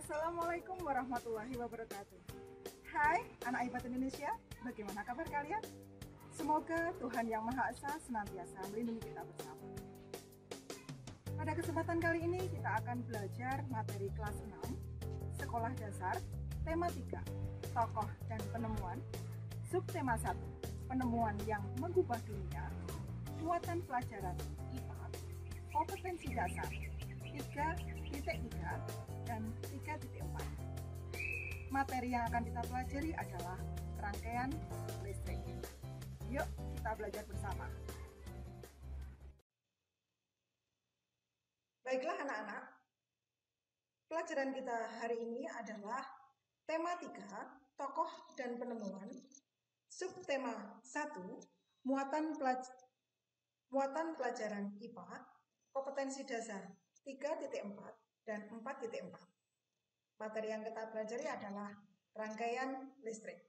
Assalamualaikum warahmatullahi wabarakatuh. Hai anak IPAT Indonesia, bagaimana kabar kalian? Semoga Tuhan Yang Maha Esa senantiasa melindungi kita bersama. Pada kesempatan kali ini kita akan belajar materi kelas 6 Sekolah Dasar, tema 3 Tokoh dan Penemuan, subtema 1 Penemuan yang Mengubah Dunia, muatan pelajaran IPA, kompetensi dasar 3.3 dan 3.4. Materi yang akan kita pelajari adalah rangkaian listrik. Yuk kita belajar bersama. Baiklah anak-anak, pelajaran kita hari ini adalah tema 3, tokoh dan penemuan, subtema 1, muatan pelajaran IPA, kompetensi dasar 3.4 dan 4.4. Materi yang kita pelajari adalah rangkaian listrik.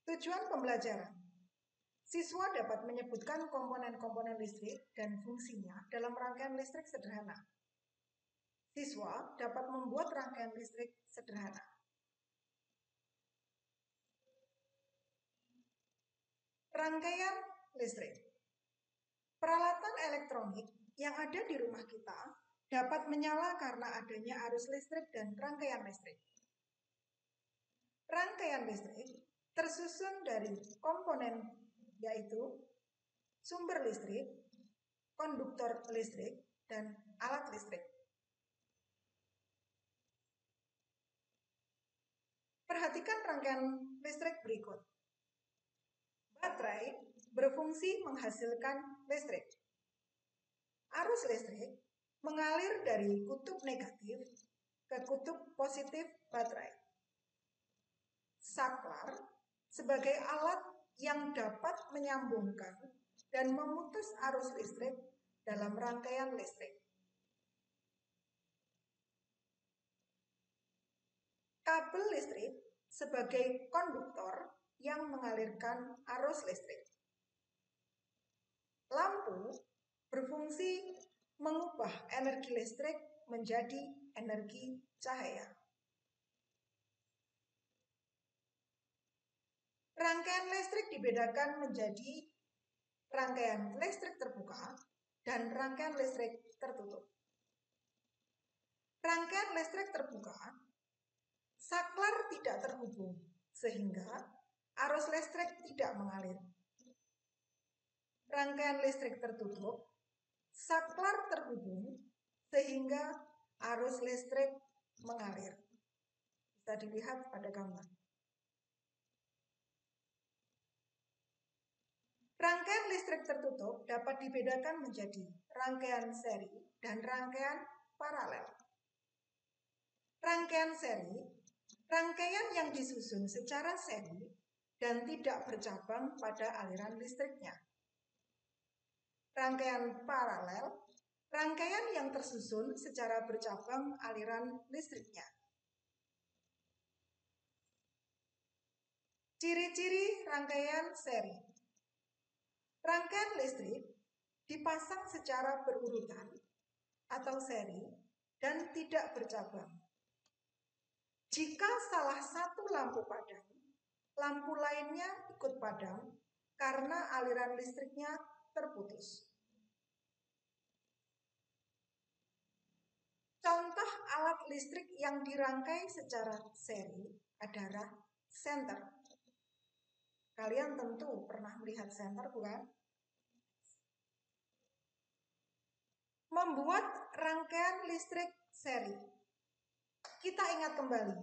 Tujuan pembelajaran. Siswa dapat menyebutkan komponen-komponen listrik dan fungsinya dalam rangkaian listrik sederhana. Siswa dapat membuat rangkaian listrik sederhana. Rangkaian listrik. Peralatan elektronik yang ada di rumah kita dapat menyala karena adanya arus listrik dan rangkaian listrik. Rangkaian listrik tersusun dari komponen yaitu sumber listrik, konduktor listrik, dan alat listrik. Perhatikan rangkaian listrik berikut. Baterai berfungsi menghasilkan listrik. Arus listrik mengalir dari kutub negatif ke kutub positif baterai. Saklar sebagai alat yang dapat menyambungkan dan memutus arus listrik dalam rangkaian listrik. Kabel listrik sebagai konduktor yang mengalirkan arus listrik. Lampu berfungsi mengubah energi listrik menjadi energi cahaya. Rangkaian listrik dibedakan menjadi rangkaian listrik terbuka dan rangkaian listrik tertutup. Rangkaian listrik terbuka, saklar tidak terhubung sehingga arus listrik tidak mengalir. Rangkaian listrik tertutup, saklar terhubung sehingga arus listrik mengalir. Bisa dilihat pada gambar. Rangkaian listrik tertutup dapat dibedakan menjadi rangkaian seri dan rangkaian paralel. Rangkaian seri, rangkaian yang disusun secara seri dan tidak bercabang pada aliran listriknya. Rangkaian paralel, rangkaian yang tersusun secara bercabang aliran listriknya. Ciri-ciri rangkaian seri. Rangkaian listrik dipasang secara berurutan atau seri dan tidak bercabang. Jika salah satu lampu padam, lampu lainnya ikut padam karena aliran listriknya terputus. Contoh alat listrik yang dirangkai secara seri adalah senter. Kalian tentu pernah melihat senter, bukan? Membuat rangkaian listrik seri. Kita ingat kembali,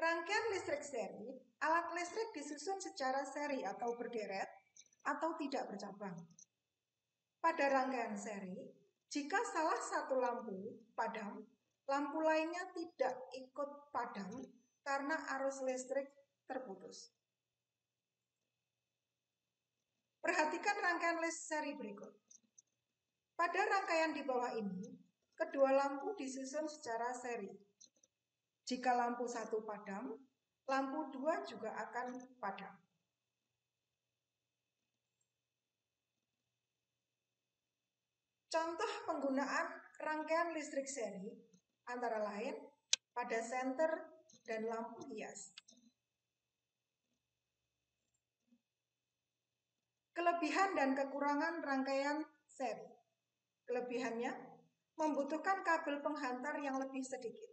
rangkaian listrik seri, alat listrik disusun secara seri atau berderet atau tidak bercabang. Pada rangkaian seri, jika salah satu lampu padam, lampu lainnya tidak ikut padam karena arus listrik terputus. Perhatikan rangkaian listrik seri berikut. Pada rangkaian di bawah ini, kedua lampu disusun secara seri. Jika lampu 1 padam, lampu 2 juga akan padam. Contoh penggunaan rangkaian listrik seri antara lain pada senter dan lampu hias. Kelebihan dan kekurangan rangkaian seri. Kelebihannya, membutuhkan kabel penghantar yang lebih sedikit.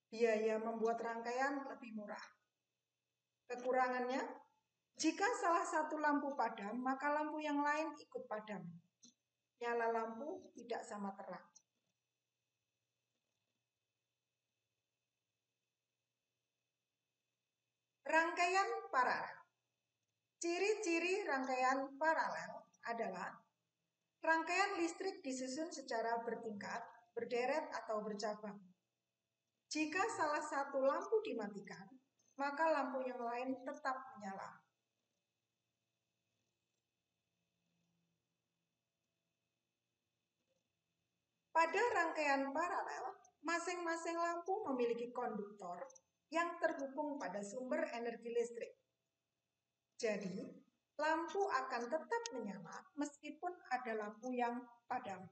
Biaya membuat rangkaian lebih murah. Kekurangannya, jika salah satu lampu padam, maka lampu yang lain ikut padam. Nyala lampu tidak sama terang. Rangkaian paralel. Ciri-ciri rangkaian paralel adalah rangkaian listrik disusun secara bertingkat, berderet atau bercabang. Jika salah satu lampu dimatikan, maka lampu yang lain tetap menyala. Pada rangkaian paralel, masing-masing lampu memiliki konduktor yang terhubung pada sumber energi listrik. Jadi, lampu akan tetap menyala meskipun ada lampu yang padam.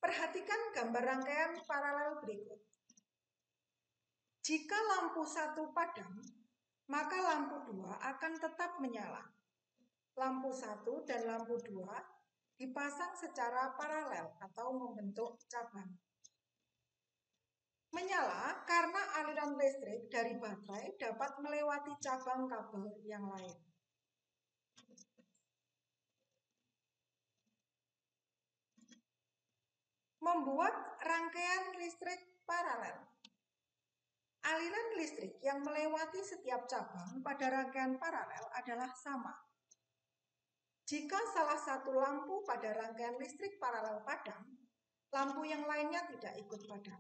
Perhatikan gambar rangkaian paralel berikut. Jika lampu 1 padam, maka lampu 2 akan tetap menyala. Lampu 1 dan lampu 2 dipasang secara paralel atau membentuk cabang. Menyala karena aliran listrik dari baterai dapat melewati cabang kabel yang lain. Membuat rangkaian listrik paralel. Aliran listrik yang melewati setiap cabang pada rangkaian paralel adalah sama. Jika salah satu lampu pada rangkaian listrik paralel padam, lampu yang lainnya tidak ikut padam.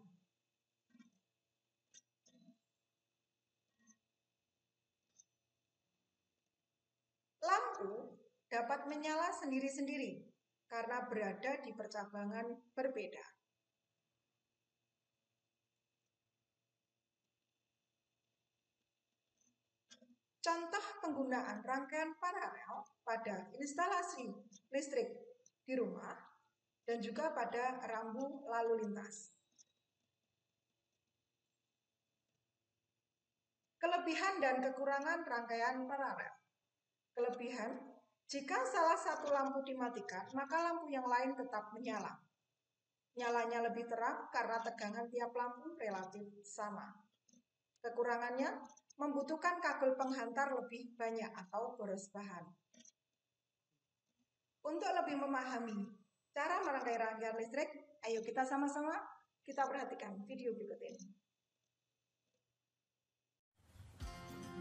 Lampu dapat menyala sendiri-sendiri karena berada di percabangan berbeda. Contoh penggunaan rangkaian paralel pada instalasi listrik di rumah dan juga pada rambu lalu lintas. Kelebihan dan kekurangan rangkaian paralel. Kelebihan, jika salah satu lampu dimatikan, maka lampu yang lain tetap menyala. Nyalanya lebih terang karena tegangan tiap lampu relatif sama. Kekurangannya, membutuhkan kabel penghantar lebih banyak atau boros bahan. Untuk lebih memahami cara merangkai rangkaian listrik, ayo kita sama-sama kita perhatikan video berikut ini.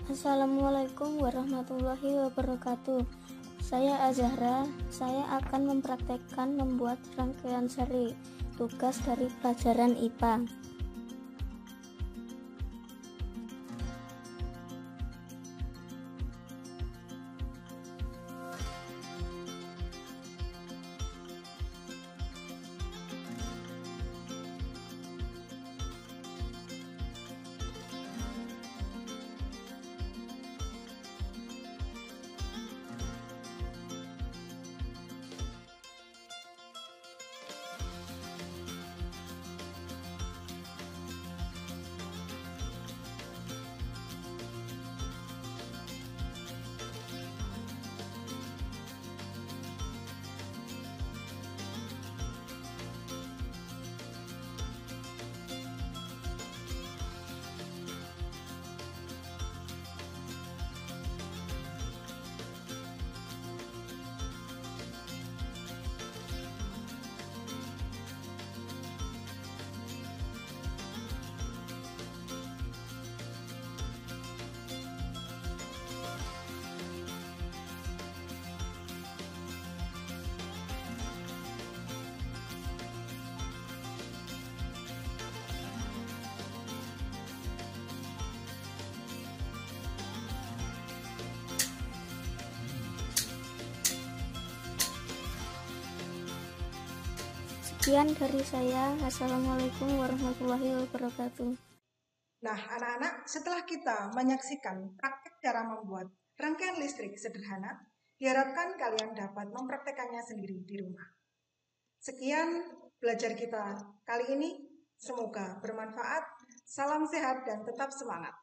Assalamualaikum warahmatullahi wabarakatuh. Saya Azahra. Saya akan mempraktekkan membuat rangkaian seri. Tugas dari pelajaran IPA. Sekian dari saya. Assalamualaikum warahmatullahi wabarakatuh. Nah, anak-anak, setelah kita menyaksikan praktek cara membuat rangkaian listrik sederhana, Diharapkan kalian dapat mempraktekannya sendiri di rumah. Sekian belajar kita kali ini. Semoga bermanfaat. Salam sehat dan tetap semangat.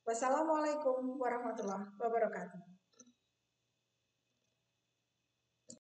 Wassalamualaikum warahmatullahi wabarakatuh.